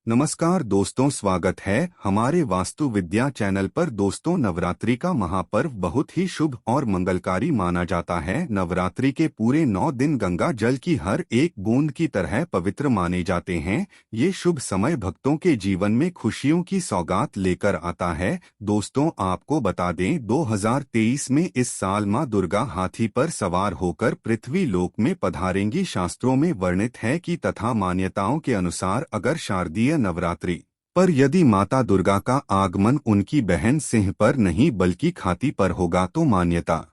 नमस्कार दोस्तों, स्वागत है हमारे वास्तु विद्या चैनल पर। दोस्तों, नवरात्रि का महापर्व बहुत ही शुभ और मंगलकारी माना जाता है। नवरात्रि के पूरे 9 दिन गंगा जल की हर एक बूंद की तरह पवित्र माने जाते हैं। ये शुभ समय भक्तों के जीवन में खुशियों की सौगात लेकर आता है। दोस्तों, आपको बता दें, 2023 में इस साल मां दुर्गा हाथी पर सवार होकर पृथ्वी लोक में पधारेंगी। शास्त्रों में वर्णित है कि तथा मान्यताओं के अनुसार अगर शारदीय नवरात्रि पर यदि माता दुर्गा का आगमन उनकी बहन सिंह पर नहीं बल्कि हाथी पर होगा तो मान्यता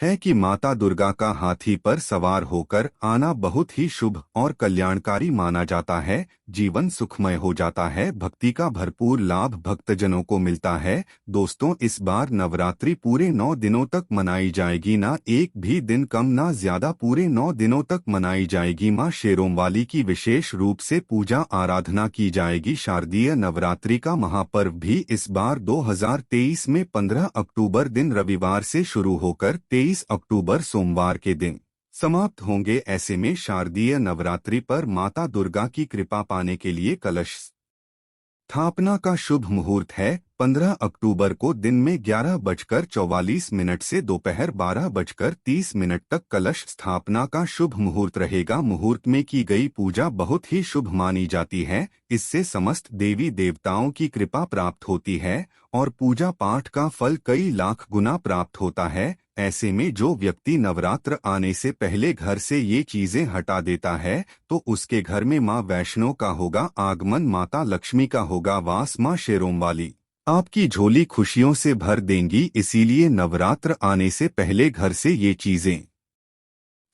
है कि माता दुर्गा का हाथी पर सवार होकर आना बहुत ही शुभ और कल्याणकारी माना जाता है। जीवन सुखमय हो जाता है, भक्ति का भरपूर लाभ भक्तजनों को मिलता है। दोस्तों, इस बार नवरात्रि पूरे 9 दिनों तक मनाई जाएगी, ना एक भी दिन कम ना ज्यादा, पूरे 9 दिनों तक मनाई जाएगी। मां शेरोंवाली की विशेष रूप से पूजा आराधना की जाएगी। शारदीय नवरात्रि का महापर्व भी इस बार 2023 में 15 अक्टूबर दिन रविवार से शुरू होकर 23 अक्टूबर सोमवार के दिन समाप्त होंगे। ऐसे में शारदीय नवरात्रि पर माता दुर्गा की कृपा पाने के लिए कलश स्थापना का शुभ मुहूर्त है। 15 अक्टूबर को दिन में 11:44 से दोपहर 12:30 तक कलश स्थापना का शुभ मुहूर्त रहेगा। मुहूर्त में की गई पूजा बहुत ही शुभ मानी जाती है। इससे समस्त देवी देवताओं की कृपा प्राप्त होती है और पूजा पाठ का फल कई लाख गुना प्राप्त होता है। ऐसे में जो व्यक्ति नवरात्र आने से पहले घर से ये चीजें हटा देता है तो उसके घर में मां वैष्णो का होगा आगमन, माता लक्ष्मी का होगा वास। मां शेरोंवाली आपकी झोली खुशियों से भर देंगी, इसीलिए नवरात्र आने से पहले घर से ये चीजें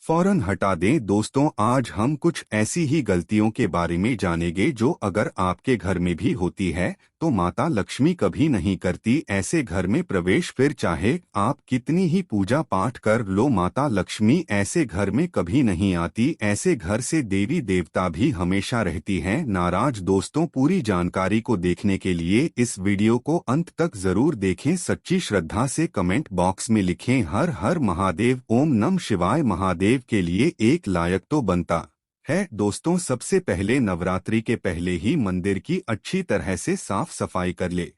फौरन हटा दें। दोस्तों, आज हम कुछ ऐसी ही गलतियों के बारे में जानेंगे जो अगर आपके घर में भी होती है तो माता लक्ष्मी कभी नहीं करती ऐसे घर में प्रवेश। फिर चाहे आप कितनी ही पूजा पाठ कर लो, माता लक्ष्मी ऐसे घर में कभी नहीं आती। ऐसे घर से देवी देवता भी हमेशा रहती हैं नाराज। दोस्तों, पूरी जानकारी को देखने के लिए इस वीडियो को अंत तक जरूर देखें। सच्ची श्रद्धा से कमेंट बॉक्स में लिखें हर हर महादेव, ओम नमः शिवाय। महादेव के लिए एक लायक तो बनता है। दोस्तों, सबसे पहले नवरात्रि के पहले ही मंदिर की अच्छी तरह से साफ सफाई कर ले।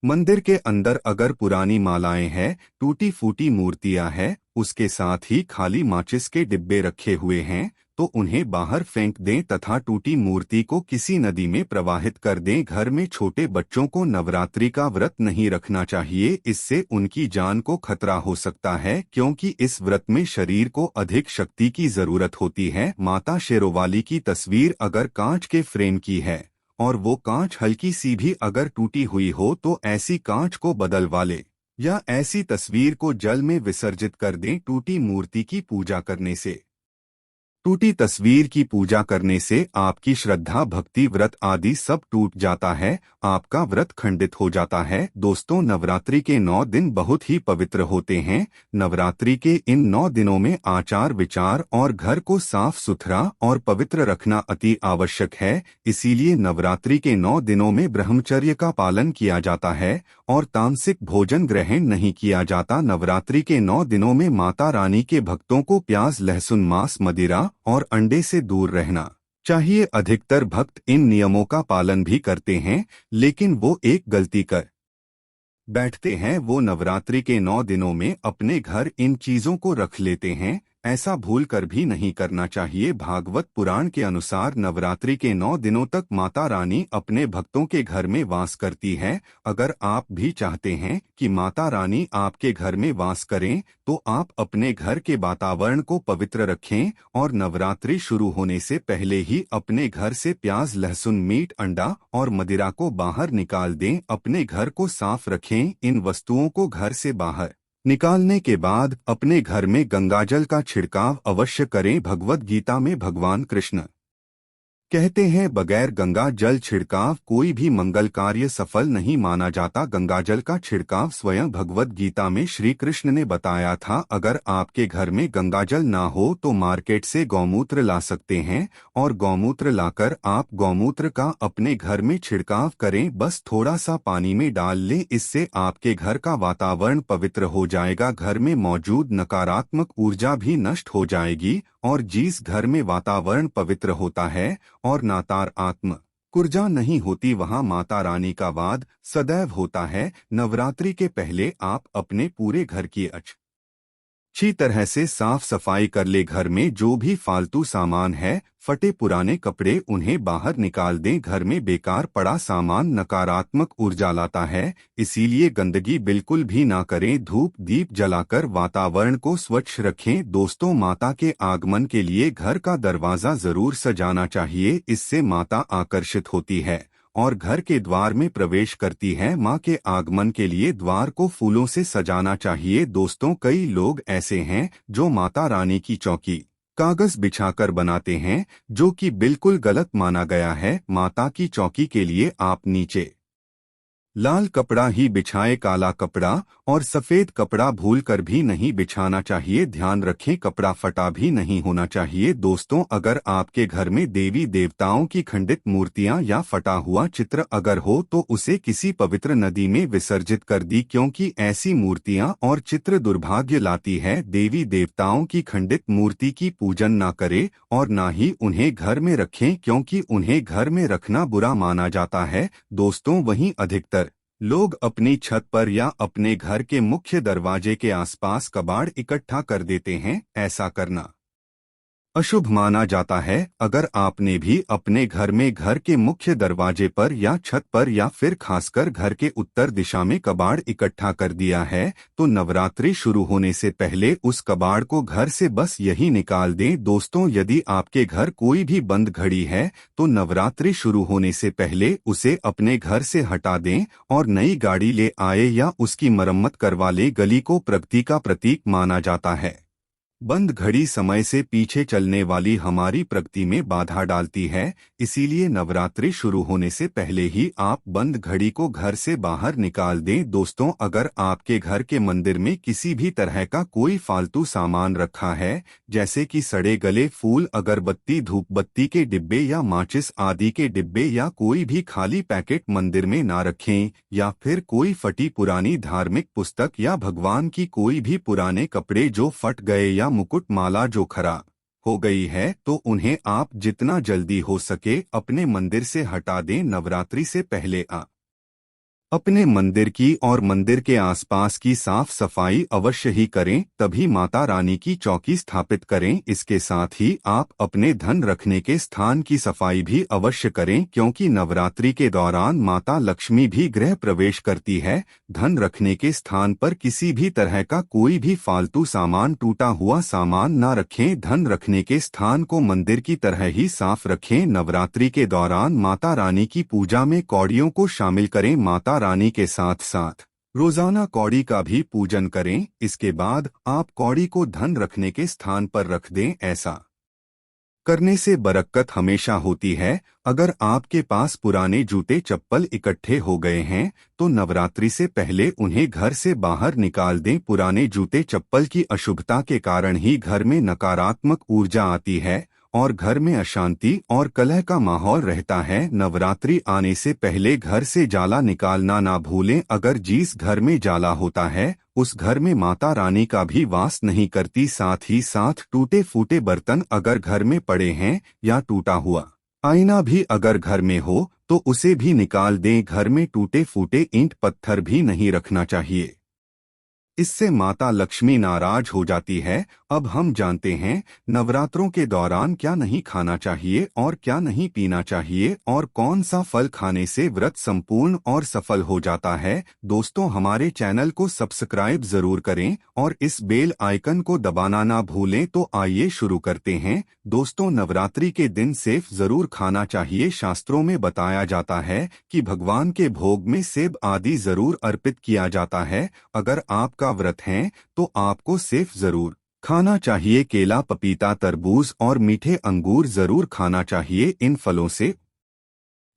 मंदिर के अंदर अगर पुरानी मालाएं हैं, टूटी फूटी मूर्तियां हैं, उसके साथ ही खाली माचिस के डिब्बे रखे हुए हैं तो उन्हें बाहर फेंक दें तथा टूटी मूर्ति को किसी नदी में प्रवाहित कर दें। घर में छोटे बच्चों को नवरात्रि का व्रत नहीं रखना चाहिए, इससे उनकी जान को खतरा हो सकता है क्योंकि इस व्रत में शरीर को अधिक शक्ति की जरूरत होती है। माता शेरोंवाली की तस्वीर अगर कांच के फ्रेम की है और वो कांच हल्की सी भी अगर टूटी हुई हो तो ऐसी कांच को बदलवा ले या ऐसी तस्वीर को जल में विसर्जित कर दें। टूटी मूर्ति की पूजा करने से, टूटी तस्वीर की पूजा करने से आपकी श्रद्धा, भक्ति, व्रत आदि सब टूट जाता है, आपका व्रत खंडित हो जाता है। दोस्तों, नवरात्रि के 9 दिन बहुत ही पवित्र होते हैं। नवरात्रि के इन 9 दिनों में आचार विचार और घर को साफ सुथरा और पवित्र रखना अति आवश्यक है। इसीलिए नवरात्रि के 9 दिनों में ब्रह्मचर्य का पालन किया जाता है और तामसिक भोजन ग्रहण नहीं किया जाता। नवरात्रि के 9 दिनों में माता रानी के भक्तों को प्याज, लहसुन, मांस, मदिरा और अंडे से दूर रहना चाहिए। अधिकतर भक्त इन नियमों का पालन भी करते हैं, लेकिन वो एक गलती कर बैठते हैं। वो नवरात्रि के 9 दिनों में अपने घर इन चीजों को रख लेते हैं। ऐसा भूल कर भी नहीं करना चाहिए। भागवत पुराण के अनुसार नवरात्रि के 9 दिनों तक माता रानी अपने भक्तों के घर में वास करती है। अगर आप भी चाहते हैं कि माता रानी आपके घर में वास करें तो आप अपने घर के वातावरण को पवित्र रखें और नवरात्रि शुरू होने से पहले ही अपने घर से प्याज, लहसुन, मीट, अंडा और मदिरा को बाहर निकाल दें। अपने घर को साफ रखें। इन वस्तुओं को घर से बाहर निकालने के बाद अपने घर में गंगाजल का छिड़काव अवश्य करें। भगवद गीता में भगवान कृष्ण कहते हैं, बगैर गंगा जल छिड़काव कोई भी मंगल कार्य सफल नहीं माना जाता। गंगाजल का छिड़काव स्वयं भगवद गीता में श्री कृष्ण ने बताया था। अगर आपके घर में गंगाजल ना हो तो मार्केट से गौमूत्र ला सकते हैं और गौमूत्र लाकर आप गौमूत्र का अपने घर में छिड़काव करें। बस थोड़ा सा पानी में डाल लें, इससे आपके घर का वातावरण पवित्र हो जाएगा। घर में मौजूद नकारात्मक ऊर्जा भी नष्ट हो जाएगी और जिस घर में वातावरण पवित्र होता है और नातार आत्म कुर्जा नहीं होती वहां माता रानी का वाद सदैव होता है। नवरात्रि के पहले आप अपने पूरे घर की अच्छी तरह से साफ सफाई कर ले। घर में जो भी फालतू सामान है, फटे पुराने कपड़े, उन्हें बाहर निकाल दें। घर में बेकार पड़ा सामान नकारात्मक ऊर्जा लाता है, इसीलिए गंदगी बिल्कुल भी ना करें। धूप दीप जलाकर वातावरण को स्वच्छ रखें। दोस्तों, माता के आगमन के लिए घर का दरवाजा जरूर सजाना चाहिए, इससे माता आकर्षित होती है और घर के द्वार में प्रवेश करती है। मां के आगमन के लिए द्वार को फूलों से सजाना चाहिए। दोस्तों, कई लोग ऐसे हैं जो माता रानी की चौकी कागज बिछाकर बनाते हैं, जो कि बिल्कुल गलत माना गया है। माता की चौकी के लिए आप नीचे लाल कपड़ा ही बिछाए, काला कपड़ा और सफेद कपड़ा भूलकर भी नहीं बिछाना चाहिए। ध्यान रखें, कपड़ा फटा भी नहीं होना चाहिए। दोस्तों, अगर आपके घर में देवी देवताओं की खंडित मूर्तियां या फटा हुआ चित्र अगर हो तो उसे किसी पवित्र नदी में विसर्जित कर दी, क्योंकि ऐसी मूर्तियां और चित्र दुर्भाग्य लाती है। देवी देवताओं की खंडित मूर्ति की पूजन न करें और न ही उन्हें घर में रखें, क्योंकि उन्हें घर में रखना बुरा माना जाता है। दोस्तों, वहीं अधिकतर लोग अपनी छत पर या अपने घर के मुख्य दरवाजे के आसपास कबाड़ इकट्ठा कर देते हैं। ऐसा करना अशुभ माना जाता है। अगर आपने भी अपने घर में घर के मुख्य दरवाजे पर या छत पर या फिर खासकर घर के उत्तर दिशा में कबाड़ इकट्ठा कर दिया है, तो नवरात्रि शुरू होने से पहले उस कबाड़ को घर से बस यही निकाल दें। दोस्तों, यदि आपके घर कोई भी बंद घड़ी है तो नवरात्रि शुरू होने से पहले उसे अपने घर से हटा दें और नई गाड़ी ले आए या उसकी मरम्मत करवा ले। गली को प्रगति का प्रतीक माना जाता है। बंद घड़ी समय से पीछे चलने वाली हमारी प्रगति में बाधा डालती है, इसीलिए नवरात्रि शुरू होने से पहले ही आप बंद घड़ी को घर से बाहर निकाल दें। दोस्तों, अगर आपके घर के मंदिर में किसी भी तरह का कोई फालतू सामान रखा है, जैसे कि सड़े गले फूल, अगरबत्ती, धूपबत्ती के डिब्बे या माचिस आदि के डिब्बे या कोई भी खाली पैकेट मंदिर में ना रखें, या फिर कोई फटी पुरानी धार्मिक पुस्तक या भगवान की कोई भी पुराने कपड़े जो फट गए या मुकुट माला जो खराब हो गई है, तो उन्हें आप जितना जल्दी हो सके अपने मंदिर से हटा दें। नवरात्रि से पहले अपने मंदिर की और मंदिर के आसपास की साफ सफाई अवश्य ही करें, तभी माता रानी की चौकी स्थापित करें। इसके साथ ही आप अपने धन रखने के स्थान की सफाई भी अवश्य करें, क्योंकि नवरात्रि के दौरान माता लक्ष्मी भी गृह प्रवेश करती है। धन रखने के स्थान पर किसी भी तरह का कोई भी फालतू सामान, टूटा हुआ सामान न रखें। धन रखने के स्थान को मंदिर की तरह ही साफ रखें। नवरात्रि के दौरान माता रानी की पूजा में कौड़ियों को शामिल करें। माता रानी के साथ साथ रोजाना कौड़ी का भी पूजन करें। इसके बाद आप कौड़ी को धन रखने के स्थान पर रख दें। ऐसा करने से बरकत हमेशा होती है। अगर आपके पास पुराने जूते चप्पल इकट्ठे हो गए हैं तो नवरात्रि से पहले उन्हें घर से बाहर निकाल दें। पुराने जूते चप्पल की अशुभता के कारण ही घर में नकारात्मक ऊर्जा आती है और घर में अशांति और कलह का माहौल रहता है। नवरात्रि आने से पहले घर से जाला निकालना ना भूलें। अगर जिस घर में जाला होता है उस घर में माता रानी का भी वास नहीं करती। साथ ही साथ टूटे फूटे बर्तन अगर घर में पड़े हैं या टूटा हुआ आईना भी अगर घर में हो तो उसे भी निकाल दें। घर में टूटे फूटे ईंट पत्थर भी नहीं रखना चाहिए, इससे माता लक्ष्मी नाराज हो जाती है। अब हम जानते हैं नवरात्रों के दौरान क्या नहीं खाना चाहिए और क्या नहीं पीना चाहिए और कौन सा फल खाने से व्रत संपूर्ण और सफल हो जाता है। दोस्तों, हमारे चैनल को सब्सक्राइब जरूर करें और इस बेल आइकन को दबाना ना भूलें। तो आइए शुरू करते हैं। दोस्तों, नवरात्रि के दिन सेब जरूर खाना चाहिए। शास्त्रों में बताया जाता है कि भगवान के भोग में सेब आदि जरूर अर्पित किया जाता है। अगर आपका व्रत है तो आपको सेब जरूर खाना चाहिए। केला, पपीता, तरबूज और मीठे अंगूर जरूर खाना चाहिए। इन फलों से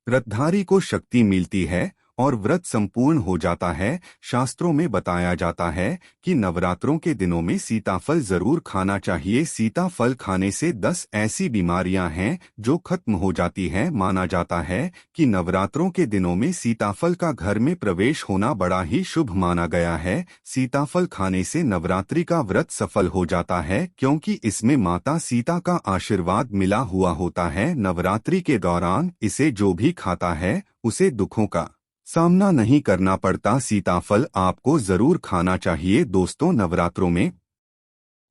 व्रतधारी को शक्ति मिलती है और व्रत संपूर्ण हो जाता है। शास्त्रों में बताया जाता है कि नवरात्रों के दिनों में सीताफल जरूर खाना चाहिए। सीताफल खाने से 10 ऐसी बीमारियां हैं जो खत्म हो जाती है। माना जाता है कि नवरात्रों के दिनों में सीताफल का घर में प्रवेश होना बड़ा ही शुभ माना गया है। सीताफल खाने से नवरात्रि का व्रत सफल हो जाता है, क्योंकि इसमें माता सीता का आशीर्वाद मिला हुआ होता है। नवरात्रि के दौरान इसे जो भी खाता है उसे दुखों का सामना नहीं करना पड़ता। सीताफल आपको जरूर खाना चाहिए। दोस्तों, नवरात्रों में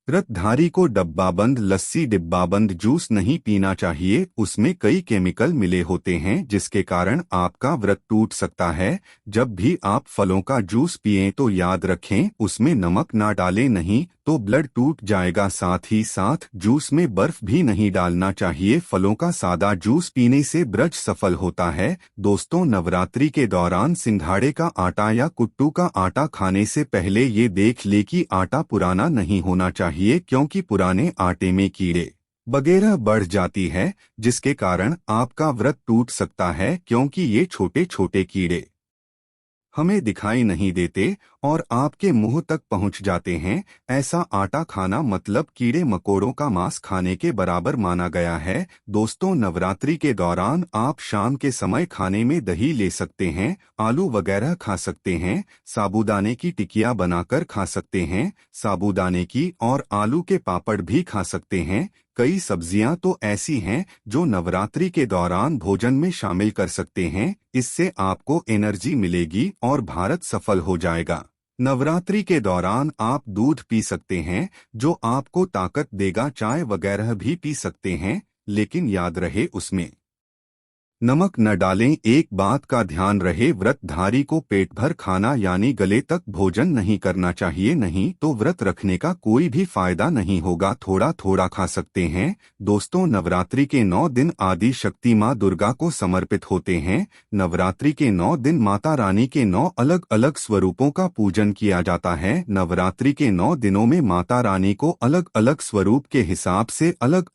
व्रतधारी को डब्बाबंद लस्सी डिब्बाबंद जूस नहीं पीना चाहिए। उसमें कई केमिकल मिले होते हैं जिसके कारण आपका व्रत टूट सकता है। जब भी आप फलों का जूस पिएं तो याद रखें उसमें नमक ना डालें, नहीं तो ब्लड टूट जाएगा। साथ ही साथ जूस में बर्फ भी नहीं डालना चाहिए। फलों का सादा जूस पीने से व्रत सफल होता है। दोस्तों, नवरात्रि के दौरान सिंघाड़े का आटा या कुट्टू का आटा खाने से पहले ये देख ले कि आटा पुराना नहीं होना चाहिए, क्योंकि पुराने आटे में कीड़े वगैरह बढ़ जाती है जिसके कारण आपका व्रत टूट सकता है, क्योंकि ये छोटे छोटे कीड़े हमें दिखाई नहीं देते और आपके मुंह तक पहुंच जाते हैं। ऐसा आटा खाना मतलब कीड़े मकोड़ों का मांस खाने के बराबर माना गया है। दोस्तों, नवरात्रि के दौरान आप शाम के समय खाने में दही ले सकते हैं, आलू वगैरह खा सकते हैं, साबूदाने की टिकिया बनाकर खा सकते हैं, साबूदाने की और आलू के पापड़ भी खा सकते हैं। कई सब्जियां तो ऐसी हैं जो नवरात्रि के दौरान भोजन में शामिल कर सकते हैं। इससे आपको एनर्जी मिलेगी और भारत सफल हो जाएगा। नवरात्रि के दौरान आप दूध पी सकते हैं जो आपको ताकत देगा। चाय वगैरह भी पी सकते हैं, लेकिन याद रहे उसमें नमक न डालें। एक बात का ध्यान रहे, व्रतधारी को पेट भर खाना यानी गले तक भोजन नहीं करना चाहिए, नहीं तो व्रत रखने का कोई भी फायदा नहीं होगा। थोड़ा थोड़ा खा सकते हैं। दोस्तों, नवरात्रि के 9 दिन आदि शक्ति माँ दुर्गा को समर्पित होते हैं। नवरात्रि के 9 दिन माता रानी के 9 अलग अलग स्वरूपों का पूजन किया जाता है। नवरात्रि के 9 दिनों में माता रानी को अलग अलग स्वरूप के हिसाब से अलग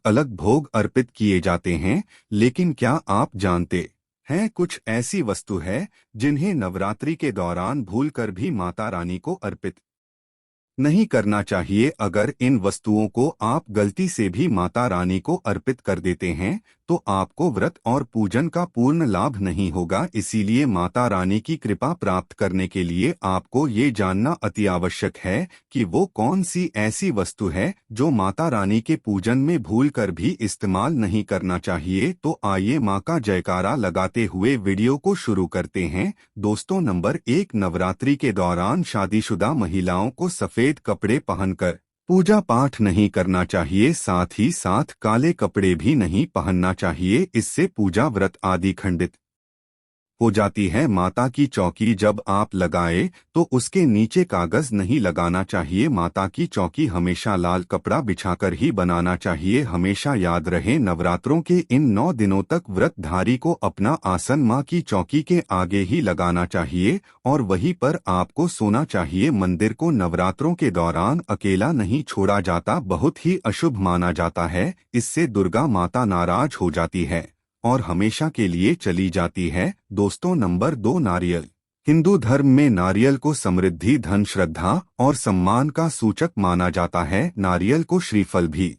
अलग भोग अर्पित किए जाते हैं। लेकिन क्या आप जानते हैं कुछ ऐसी वस्तु है जिन्हें नवरात्रि के दौरान भूलकर भी माता रानी को अर्पित नहीं करना चाहिए। अगर इन वस्तुओं को आप गलती से भी माता रानी को अर्पित कर देते हैं तो आपको व्रत और पूजन का पूर्ण लाभ नहीं होगा। इसीलिए माता रानी की कृपा प्राप्त करने के लिए आपको ये जानना अति आवश्यक है कि वो कौन सी ऐसी वस्तु है जो माता रानी के पूजन में भूलकर भी इस्तेमाल नहीं करना चाहिए। तो आइए माँ का जयकारा लगाते हुए वीडियो को शुरू करते हैं। दोस्तों, नंबर 1, नवरात्रि के दौरान शादीशुदा महिलाओं को सफेद कपड़े पहनकर पूजा पाठ नहीं करना चाहिए। साथ ही साथ काले कपड़े भी नहीं पहनना चाहिए, इससे पूजा व्रत आदि खंडित हो जाती है। माता की चौकी जब आप लगाए तो उसके नीचे कागज नहीं लगाना चाहिए। माता की चौकी हमेशा लाल कपड़ा बिछाकर ही बनाना चाहिए। हमेशा याद रहे, नवरात्रों के इन 9 दिनों तक व्रतधारी को अपना आसन माँ की चौकी के आगे ही लगाना चाहिए और वहीं पर आपको सोना चाहिए। मंदिर को नवरात्रों के दौरान अकेला नहीं छोड़ा जाता, बहुत ही अशुभ माना जाता है। इससे दुर्गा माता नाराज हो जाती है और हमेशा के लिए चली जाती है। दोस्तों, नंबर 2, नारियल। हिंदू धर्म में नारियल को समृद्धि, धन, श्रद्धा और सम्मान का सूचक माना जाता है। नारियल को श्रीफल भी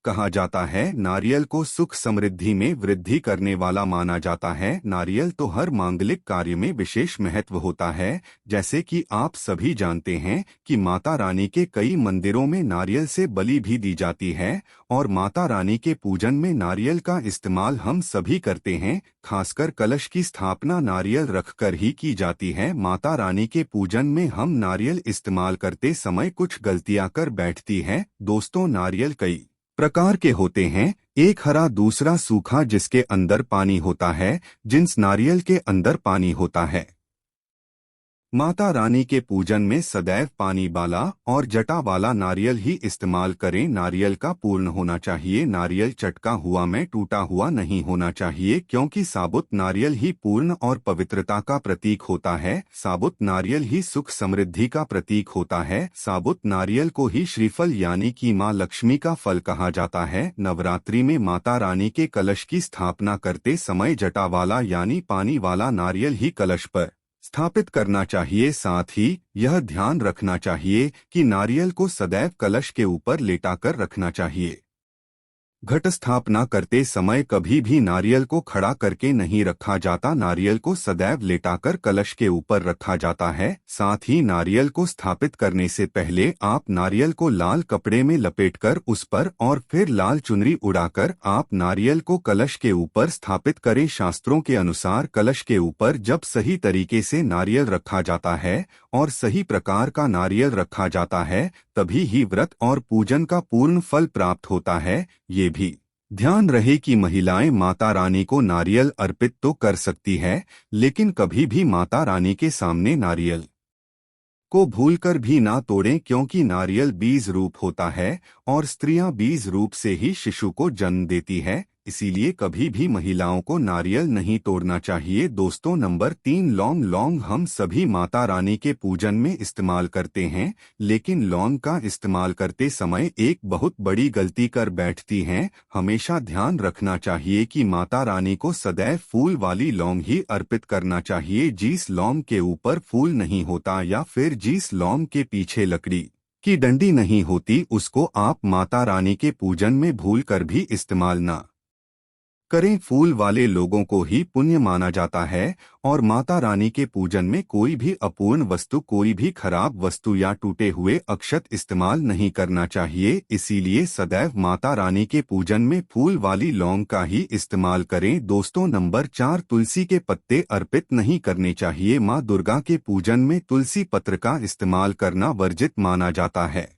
कहा जाता है। नारियल को सुख समृद्धि में वृद्धि करने वाला माना जाता है। नारियल तो हर मांगलिक कार्य में विशेष महत्व होता है। जैसे कि आप सभी जानते हैं कि माता रानी के कई मंदिरों में नारियल से बलि भी दी जाती है और माता रानी के पूजन में नारियल का इस्तेमाल हम सभी करते हैं। खासकर कलश की स्थापना नारियल रखकर ही की जाती है। माता रानी के पूजन में हम नारियल इस्तेमाल करते समय कुछ गलतियां कर बैठती हैं। दोस्तों, नारियल कई प्रकार के होते हैं, एक हरा, दूसरा सूखा जिसके अंदर पानी होता है। जिन्स नारियल के अंदर पानी होता है माता रानी के पूजन में सदैव पानी वाला और जटा वाला नारियल ही इस्तेमाल करें। नारियल का पूर्ण होना चाहिए। नारियल चटका हुआ में टूटा हुआ नहीं होना चाहिए, क्योंकि साबुत नारियल ही पूर्ण और पवित्रता का प्रतीक होता है। साबुत नारियल ही सुख समृद्धि का प्रतीक होता है। साबुत नारियल को ही श्रीफल यानी कि माँ लक्ष्मी का फल कहा जाता है। नवरात्रि में माता रानी के कलश की स्थापना करते समय जटा वाला यानी पानी वाला नारियल ही कलश पर स्थापित करना चाहिए। साथ ही यह ध्यान रखना चाहिए कि नारियल को सदैव कलश के ऊपर लेटाकर रखना चाहिए। घट स्थापना करते समय कभी भी नारियल को खड़ा करके नहीं रखा जाता। नारियल को सदैव लेटाकर कलश के ऊपर रखा जाता है। साथ ही नारियल को स्थापित करने से पहले आप नारियल को लाल कपड़े में लपेटकर उस पर और फिर लाल चुनरी उड़ाकर आप नारियल को कलश के ऊपर स्थापित करें। शास्त्रों के अनुसार कलश के ऊपर जब सही तरीके से नारियल रखा जाता है और सही प्रकार का नारियल रखा जाता है, तभी ही व्रत और पूजन का पूर्ण फल प्राप्त होता है। ये भी ध्यान रहे कि महिलाएं माता रानी को नारियल अर्पित तो कर सकती है, लेकिन कभी भी माता रानी के सामने नारियल को भूलकर भी ना तोड़ें, क्योंकि नारियल बीज रूप होता है और स्त्रियां बीज रूप से ही शिशु को जन्म देती है। इसीलिए कभी भी महिलाओं को नारियल नहीं तोड़ना चाहिए। दोस्तों, नंबर 3, लौंग। लौंग हम सभी माता रानी के पूजन में इस्तेमाल करते हैं, लेकिन लौंग का इस्तेमाल करते समय एक बहुत बड़ी गलती कर बैठती हैं। हमेशा ध्यान रखना चाहिए कि माता रानी को सदैव फूल वाली लौंग ही अर्पित करना चाहिए। जिस लौंग के ऊपर फूल नहीं होता या फिर जिस लौंग के पीछे लकड़ी की डंडी नहीं होती, उसको आप माता रानी के पूजन में भूलकर भी इस्तेमाल ना करें। फूल वाले लोगों को ही पुण्य माना जाता है और माता रानी के पूजन में कोई भी अपूर्ण वस्तु, कोई भी खराब वस्तु या टूटे हुए अक्षत इस्तेमाल नहीं करना चाहिए। इसीलिए सदैव माता रानी के पूजन में फूल वाली लौंग का ही इस्तेमाल करें। दोस्तों, नंबर 4, तुलसी के पत्ते अर्पित नहीं करने चाहिए। माँ दुर्गा के पूजन में तुलसी पत्र का इस्तेमाल करना वर्जित माना जाता है।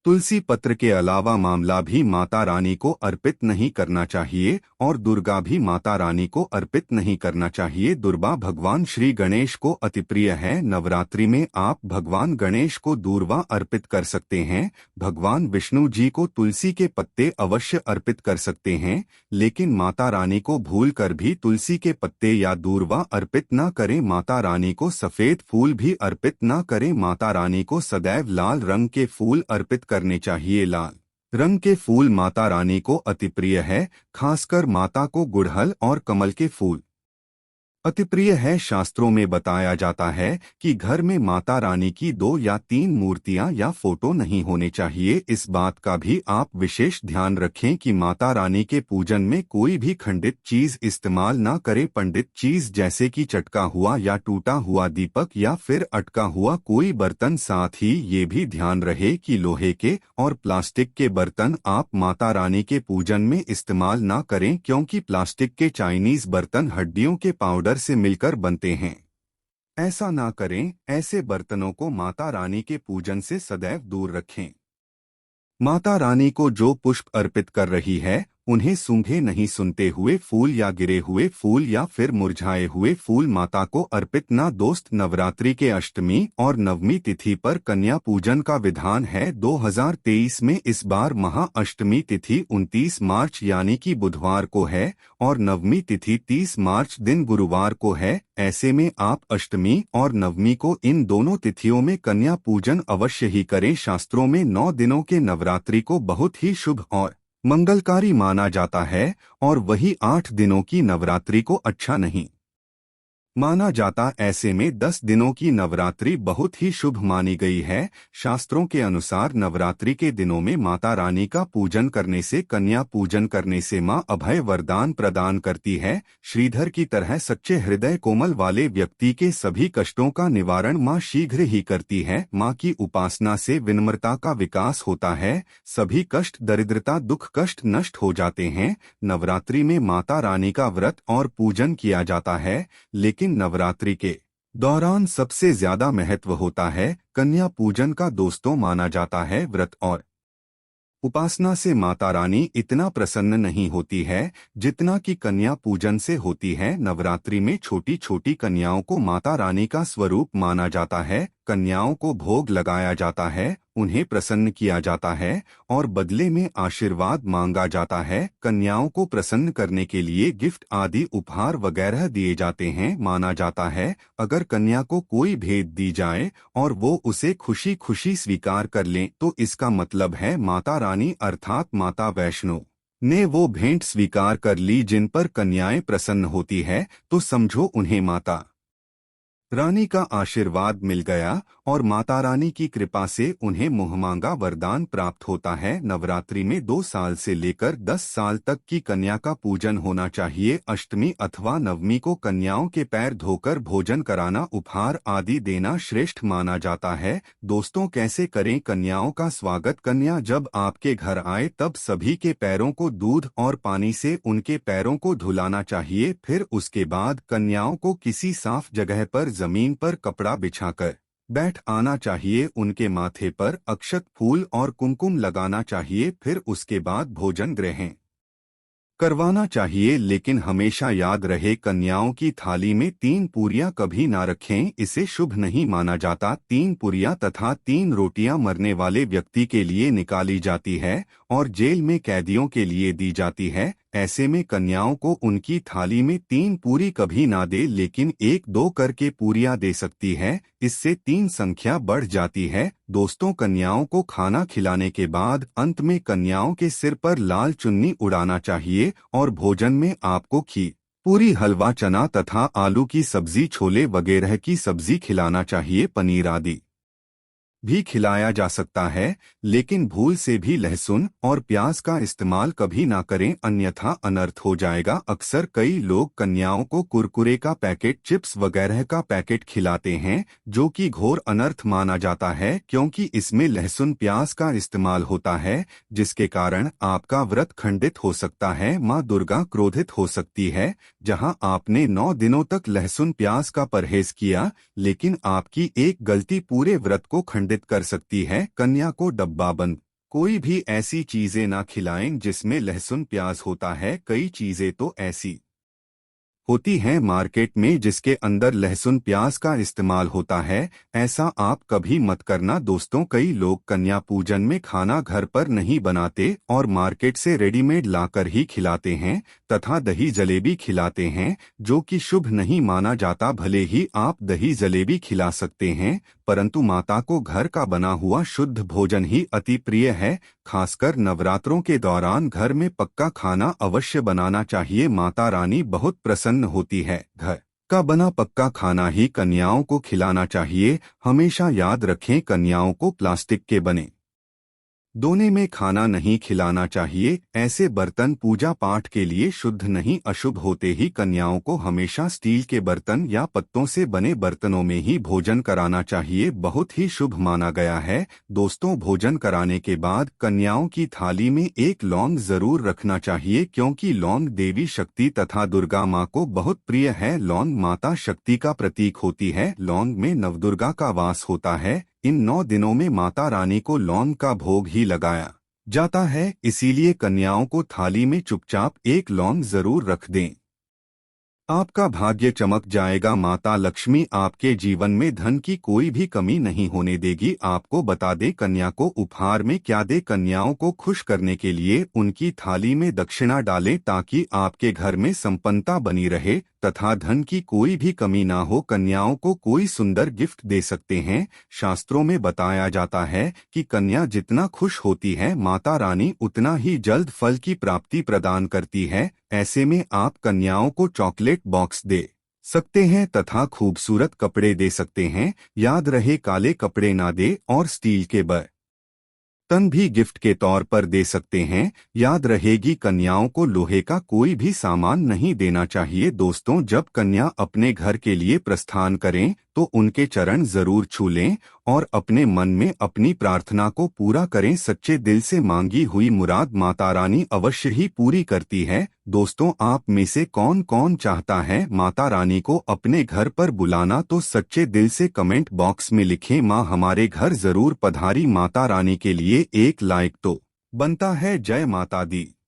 तुलसी पत्र के अलावा मामला भी माता रानी को अर्पित नहीं करना चाहिए और दुर्गा भी माता रानी को अर्पित नहीं करना चाहिए। दुर्वा भगवान श्री गणेश को अति प्रिय है। नवरात्रि में आप भगवान गणेश को दूर्वा अर्पित कर सकते हैं। भगवान विष्णु जी को तुलसी के पत्ते अवश्य अर्पित कर सकते हैं, लेकिन माता रानी को भूलकर भी तुलसी के पत्ते या दूर्वा अर्पित न करें। माता रानी को सफेद फूल भी अर्पित न करें। माता रानी को सदैव लाल रंग के फूल अर्पित करने चाहिए। लाल रंग के फूल माता रानी को अति प्रिय है। खासकर माता को गुड़हल और कमल के फूल अति प्रिय है। शास्त्रों में बताया जाता है कि घर में माता रानी की 2 या 3 मूर्तियां या फोटो नहीं होने चाहिए। इस बात का भी आप विशेष ध्यान रखें कि माता रानी के पूजन में कोई भी खंडित चीज इस्तेमाल ना करें। पंडित चीज जैसे कि चटका हुआ या टूटा हुआ दीपक या फिर अटका हुआ कोई बर्तन। साथ ही ये भी ध्यान रहे कि लोहे के और प्लास्टिक के बर्तन आप माता रानी के पूजन में इस्तेमाल ना करें, क्योंकि प्लास्टिक के चाइनीज बर्तन हड्डियों के पाउडर से मिलकर बनते हैं। ऐसा ना करें। ऐसे बर्तनों को माता रानी के पूजन से सदैव दूर रखें। माता रानी को जो पुष्प अर्पित कर रही है, उन्हें सूंघे नहीं सुनते हुए फूल या गिरे हुए फूल या फिर मुरझाए हुए फूल माता को अर्पित ना। दोस्त, नवरात्रि के अष्टमी और नवमी तिथि पर कन्या पूजन का विधान है। 2023 में इस बार महा अष्टमी तिथि 29 मार्च यानी कि बुधवार को है और नवमी तिथि 30 मार्च दिन गुरुवार को है। ऐसे में आप अष्टमी और नवमी को इन दोनों तिथियों में कन्या पूजन अवश्य ही करें। शास्त्रों में 9 दिनों के नवरात्रि को बहुत ही शुभ और मंगलकारी माना जाता है और वही 8 दिनों की नवरात्रि को अच्छा नहीं माना जाता। ऐसे में 10 दिनों की नवरात्रि बहुत ही शुभ मानी गई है। शास्त्रों के अनुसार नवरात्रि के दिनों में माता रानी का पूजन करने से, कन्या पूजन करने से माँ अभय वरदान प्रदान करती है। श्रीधर की तरह सच्चे हृदय कोमल वाले व्यक्ति के सभी कष्टों का निवारण माँ शीघ्र ही करती है। माँ की उपासना से विनम्रता का विकास होता है। सभी कष्ट, दरिद्रता, दुख, कष्ट नष्ट हो जाते हैं। नवरात्रि में माता रानी का व्रत और पूजन किया जाता है, लेकिन नवरात्रि के दौरान सबसे ज्यादा महत्व होता है कन्या पूजन का। दोस्तों, माना जाता है व्रत और उपासना से माता रानी इतना प्रसन्न नहीं होती है जितना कि कन्या पूजन से होती है। नवरात्रि में छोटी छोटी कन्याओं को माता रानी का स्वरूप माना जाता है। कन्याओं को भोग लगाया जाता है, उन्हें प्रसन्न किया जाता है और बदले में आशीर्वाद मांगा जाता है। कन्याओं को प्रसन्न करने के लिए गिफ्ट आदि उपहार वगैरह दिए जाते हैं। माना जाता है अगर कन्या को कोई भेंट दी जाए और वो उसे खुशी खुशी स्वीकार कर लें तो इसका मतलब है माता रानी अर्थात माता वैष्णो ने वो भेंट स्वीकार कर ली जिन पर कन्याएं प्रसन्न होती है, तो समझो उन्हें माता रानी का आशीर्वाद मिल गया और माता रानी की कृपा से उन्हें मुहमांगा वरदान प्राप्त होता है। नवरात्रि में 2 साल से लेकर 10 साल तक की कन्या का पूजन होना चाहिए। अष्टमी अथवा नवमी को कन्याओं के पैर धोकर भोजन कराना, उपहार आदि देना श्रेष्ठ माना जाता है। दोस्तों, कैसे करें कन्याओं का स्वागत? कन्या जब आपके घर आए तब सभी के पैरों को दूध और पानी से उनके पैरों को धुलाना चाहिए। फिर उसके बाद कन्याओं को किसी साफ जगह पर जमीन पर कपड़ा बिछाकर बैठ आना चाहिए। उनके माथे पर अक्षत, फूल और कुमकुम लगाना चाहिए। फिर उसके बाद भोजन ग्रहण करवाना चाहिए। लेकिन हमेशा याद रहे कन्याओं की थाली में 3 पूरियां कभी ना रखें, इसे शुभ नहीं माना जाता। 3 पूरियां तथा 3 रोटियां मरने वाले व्यक्ति के लिए निकाली जाती है और जेल में कैदियों के लिए दी जाती है। ऐसे में कन्याओं को उनकी थाली में 3 पूरी कभी ना दे, लेकिन 1-2 करके पूरियां दे सकती है। इससे 3 संख्या बढ़ जाती है। दोस्तों, कन्याओं को खाना खिलाने के बाद अंत में कन्याओं के सिर पर लाल चुन्नी उड़ाना चाहिए और भोजन में आपको खीर, पूरी, हलवा, चना तथा आलू की सब्जी, छोले वगैरह की सब्जी खिलाना चाहिए। पनीर आदि भी खिलाया जा सकता है, लेकिन भूल से भी लहसुन और प्याज का इस्तेमाल कभी ना करें, अन्यथा अनर्थ हो जाएगा। अक्सर कई लोग कन्याओं को कुरकुरे का पैकेट, चिप्स वगैरह का पैकेट खिलाते हैं, जो कि घोर अनर्थ माना जाता है क्योंकि इसमें लहसुन प्याज का इस्तेमाल होता है, जिसके कारण आपका व्रत खंडित हो सकता है। माँ दुर्गा क्रोधित हो सकती है। जहां आपने 9 दिनों तक लहसुन प्याज का परहेज किया, लेकिन आपकी एक गलती पूरे व्रत को खंडित कर सकती है। कन्या को डब्बाबंद कोई भी ऐसी चीजें ना खिलाएं जिसमें लहसुन प्याज होता है। कई चीजें तो ऐसी होती हैं मार्केट में जिसके अंदर लहसुन प्याज का इस्तेमाल होता है, ऐसा आप कभी मत करना। दोस्तों, कई लोग कन्या पूजन में खाना घर पर नहीं बनाते और मार्केट से रेडीमेड लाकर ही खिलाते हैं तथा दही जलेबी खिलाते हैं, जो कि शुभ नहीं माना जाता। भले ही आप दही जलेबी खिला सकते हैं, परंतु माता को घर का बना हुआ शुद्ध भोजन ही अति प्रिय है। खासकर नवरात्रों के दौरान घर में पक्का खाना अवश्य बनाना चाहिए। माता रानी बहुत प्रसन्न होती है। घर का बना पक्का खाना ही कन्याओं को खिलाना चाहिए। हमेशा याद रखें, कन्याओं को प्लास्टिक के बने दोने में खाना नहीं खिलाना चाहिए। ऐसे बर्तन पूजा पाठ के लिए शुद्ध नहीं, अशुभ होते ही कन्याओं को हमेशा स्टील के बर्तन या पत्तों से बने बर्तनों में ही भोजन कराना चाहिए, बहुत ही शुभ माना गया है। दोस्तों, भोजन कराने के बाद कन्याओं की थाली में एक लौंग जरूर रखना चाहिए, क्योंकि लौंग देवी शक्ति तथा दुर्गा माँ को बहुत प्रिय है। लौंग माता शक्ति का प्रतीक होती है। लौंग में नवदुर्गा का वास होता है। इन 9 दिनों में माता रानी को लौंग का भोग ही लगाया जाता है, इसीलिए कन्याओं को थाली में चुपचाप एक लौंग जरूर रख दें। आपका भाग्य चमक जाएगा। माता लक्ष्मी आपके जीवन में धन की कोई भी कमी नहीं होने देगी। आपको बता दें, कन्या को उपहार में क्या दे? कन्याओं को खुश करने के लिए उनकी थाली में दक्षिणा डालें, ताकि आपके घर में संपन्नता बनी रहे तथा धन की कोई भी कमी ना हो। कन्याओं को कोई सुंदर गिफ्ट दे सकते हैं। शास्त्रों में बताया जाता है कि कन्या जितना खुश होती है, माता रानी उतना ही जल्द फल की प्राप्ति प्रदान करती है। ऐसे में आप कन्याओं को चॉकलेट बॉक्स दे सकते हैं तथा खूबसूरत कपड़े दे सकते हैं। याद रहे, काले कपड़े ना दे और स्टील के बर्तन भी गिफ्ट के तौर पर दे सकते हैं। याद रहेगी, कन्याओं को लोहे का कोई भी सामान नहीं देना चाहिए। दोस्तों, जब कन्या अपने घर के लिए प्रस्थान करें तो उनके चरण जरूर छू लें और अपने मन में अपनी प्रार्थना को पूरा करें। सच्चे दिल से मांगी हुई मुराद माता रानी अवश्य ही पूरी करती है। दोस्तों, आप में से कौन कौन चाहता है माता रानी को अपने घर पर बुलाना? तो सच्चे दिल से कमेंट बॉक्स में लिखें, माँ हमारे घर जरूर पधारी। माता रानी के लिए एक लाइक तो बनता है जय माता दी।